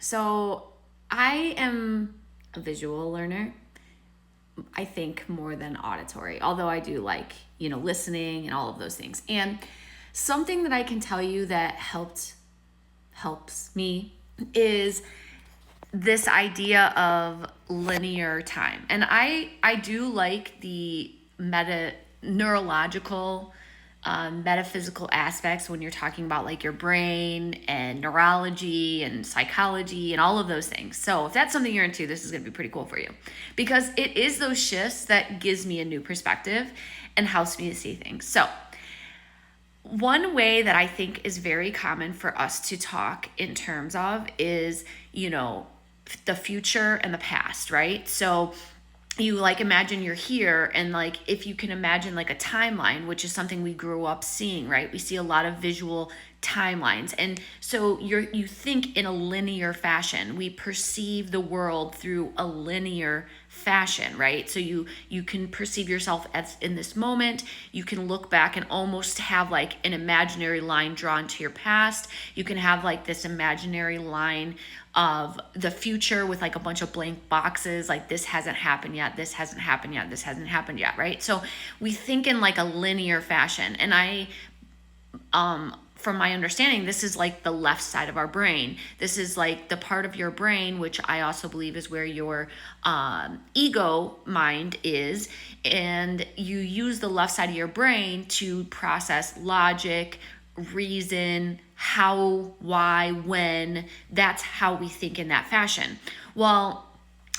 So I am a visual learner, I think, more than auditory, although I do like, listening and all of those things. And something that I can tell you that helps me is this idea of linear time. And I do like the neurological, metaphysical aspects when you're talking about like your brain and neurology and psychology and all of those things. So if that's something you're into, this is going to be pretty cool for you, because it is those shifts that gives me a new perspective and helps me to see things. So one way that I think is very common for us to talk in terms of is, the future and the past, right? So you like imagine you're here, and like if you can imagine like a timeline, which is something we grew up seeing, right? We see a lot of visual timelines, and so you think in a linear fashion. We perceive the world through a linear fashion, right? So you can perceive yourself as in this moment. You can look back and almost have like an imaginary line drawn to your past. You can have like this imaginary line of the future with like a bunch of blank boxes, like this hasn't happened yet, this hasn't happened yet, this hasn't happened yet, right? So we think in like a linear fashion. And from my understanding, this is like the left side of our brain. This is like the part of your brain, which I also believe is where your ego mind is. And you use the left side of your brain to process logic, reason, how, why, when. That's how we think in that fashion. Well,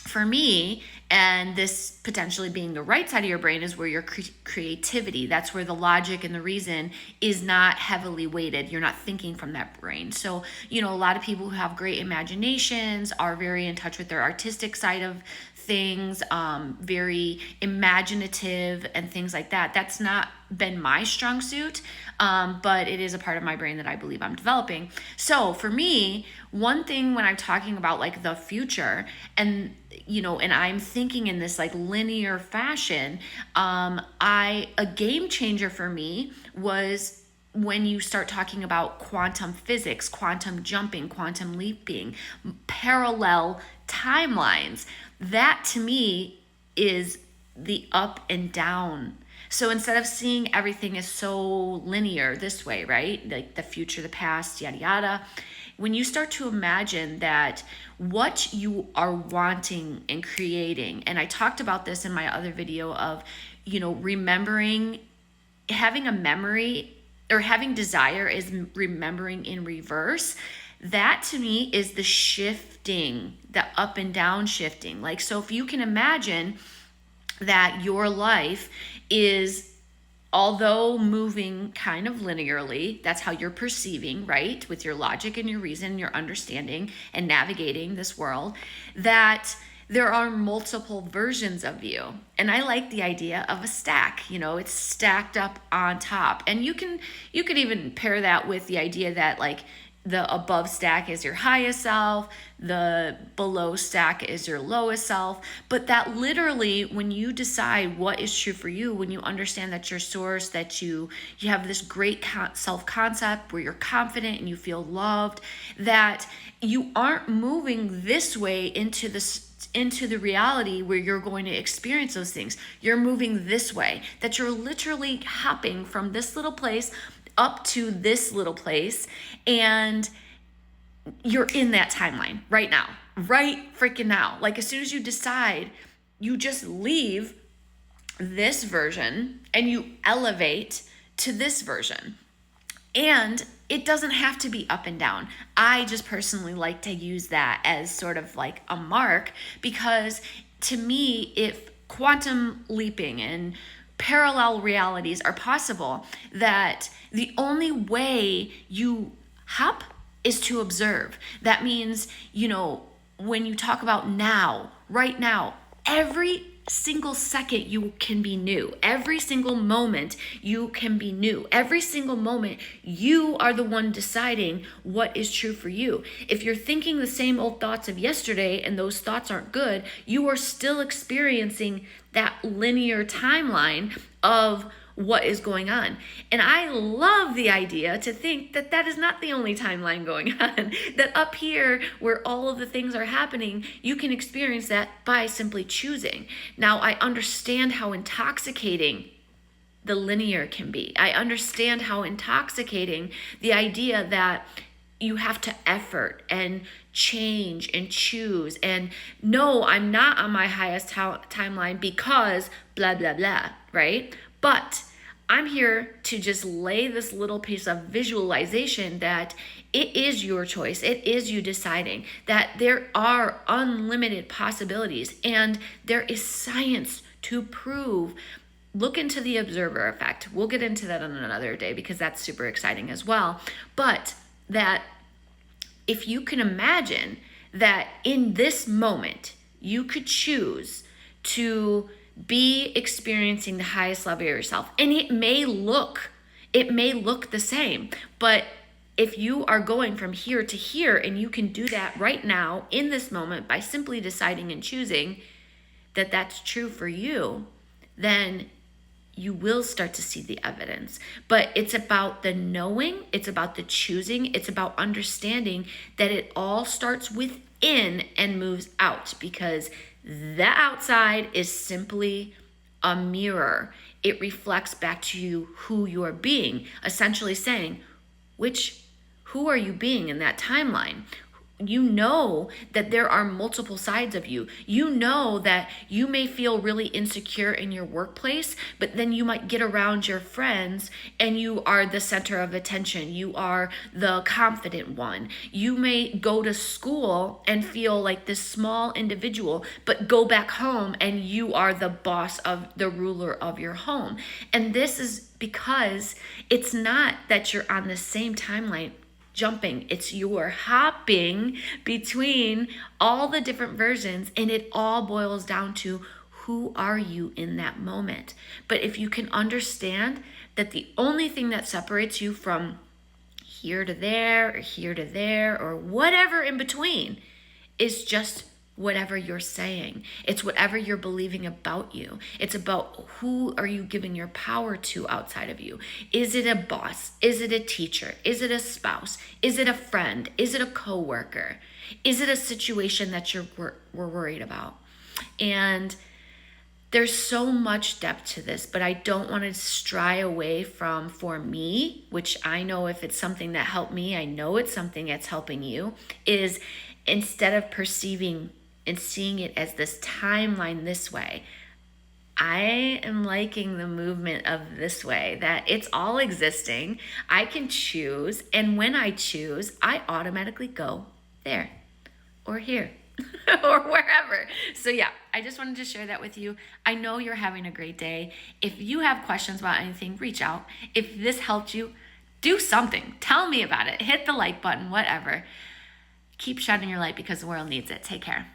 for me, and this potentially being the right side of your brain, is where your creativity, that's where the logic and the reason is not heavily weighted. You're not thinking from that brain. So, a lot of people who have great imaginations are very in touch with their artistic side of things, very imaginative and things like that. That's not been my strong suit, but it is a part of my brain that I believe I'm developing. So for me, one thing when I'm talking about like the future and I'm thinking in this like linear fashion, a game changer for me was when you start talking about quantum physics, quantum jumping, quantum leaping, parallel timelines. That to me is the up and down. So instead of seeing everything as so linear this way, right? Like the future, the past, yada, yada. When you start to imagine that what you are wanting and creating, and I talked about this in my other video of, remembering, having a memory or having desire is remembering in reverse. That to me is the shifting, the up and down shifting. Like, so if you can imagine that your life is, although moving kind of linearly, that's how you're perceiving, right? With your logic and your reason, your understanding and navigating this world, that there are multiple versions of you. And I like the idea of a stack, it's stacked up on top. And you could even pair that with the idea that like the above stack is your highest self, the below stack is your lowest self. But that literally, when you decide what is true for you, when you understand that your source, that you have this great self-concept where you're confident and you feel loved, that you aren't moving this way into the reality where you're going to experience those things. You're moving this way, that you're literally hopping from this little place up to this little place, and you're in that timeline right now, right freaking now. Like as soon as you decide, you just leave this version and you elevate to this version. And it doesn't have to be up and down. I just personally like to use that as sort of like a mark, because to me, if quantum leaping and parallel realities are possible, that the only way you hop is to observe. That means, when you talk about now, right now, every single second you can be new. Every single moment you can be new. Every single moment you are the one deciding what is true for you. If you're thinking the same old thoughts of yesterday and those thoughts aren't good, you are still experiencing that linear timeline of what is going on. And I love the idea to think that that is not the only timeline going on, that up here where all of the things are happening, you can experience that by simply choosing. Now, I understand how intoxicating the linear can be. I understand how intoxicating the idea that you have to effort and change and choose and no, I'm not on my highest timeline because blah, blah, blah, right? But I'm here to just lay this little piece of visualization that it is your choice. It is you deciding that there are unlimited possibilities and there is science to prove. Look into the observer effect. We'll get into that on another day because that's super exciting as well. But that if you can imagine that in this moment, you could choose to be experiencing the highest level of yourself. And it may look the same, but if you are going from here to here and you can do that right now in this moment by simply deciding and choosing that that's true for you, then you will start to see the evidence. But it's about the knowing, it's about the choosing, it's about understanding that it all starts within and moves out, because the outside is simply a mirror. It reflects back to you who you are being, essentially saying, who are you being in that timeline? You know that there are multiple sides of you. You know that you may feel really insecure in your workplace, but then you might get around your friends and you are the center of attention. You are the confident one. You may go to school and feel like this small individual, but go back home and you are the boss of the ruler of your home. And this is because it's not that you're on the same timeline jumping, it's you're hopping between all the different versions, and it all boils down to who are you in that moment. But if you can understand that the only thing that separates you from here to there or here to there or whatever in between is just whatever you're saying. It's whatever you're believing about you. It's about who are you giving your power to outside of you. Is it a boss? Is it a teacher? Is it a spouse? Is it a friend? Is it a coworker? Is it a situation that we're worried about? And there's so much depth to this, but I don't want to stray away from, for me, which I know if it's something that helped me, I know it's something that's helping you, is instead of perceiving and seeing it as this timeline this way, I am liking the movement of this way, that it's all existing. I can choose. And when I choose, I automatically go there or here or wherever. So yeah, I just wanted to share that with you. I know you're having a great day. If you have questions about anything, reach out. If this helped you, do something. Tell me about it. Hit the like button, whatever. Keep shining your light because the world needs it. Take care.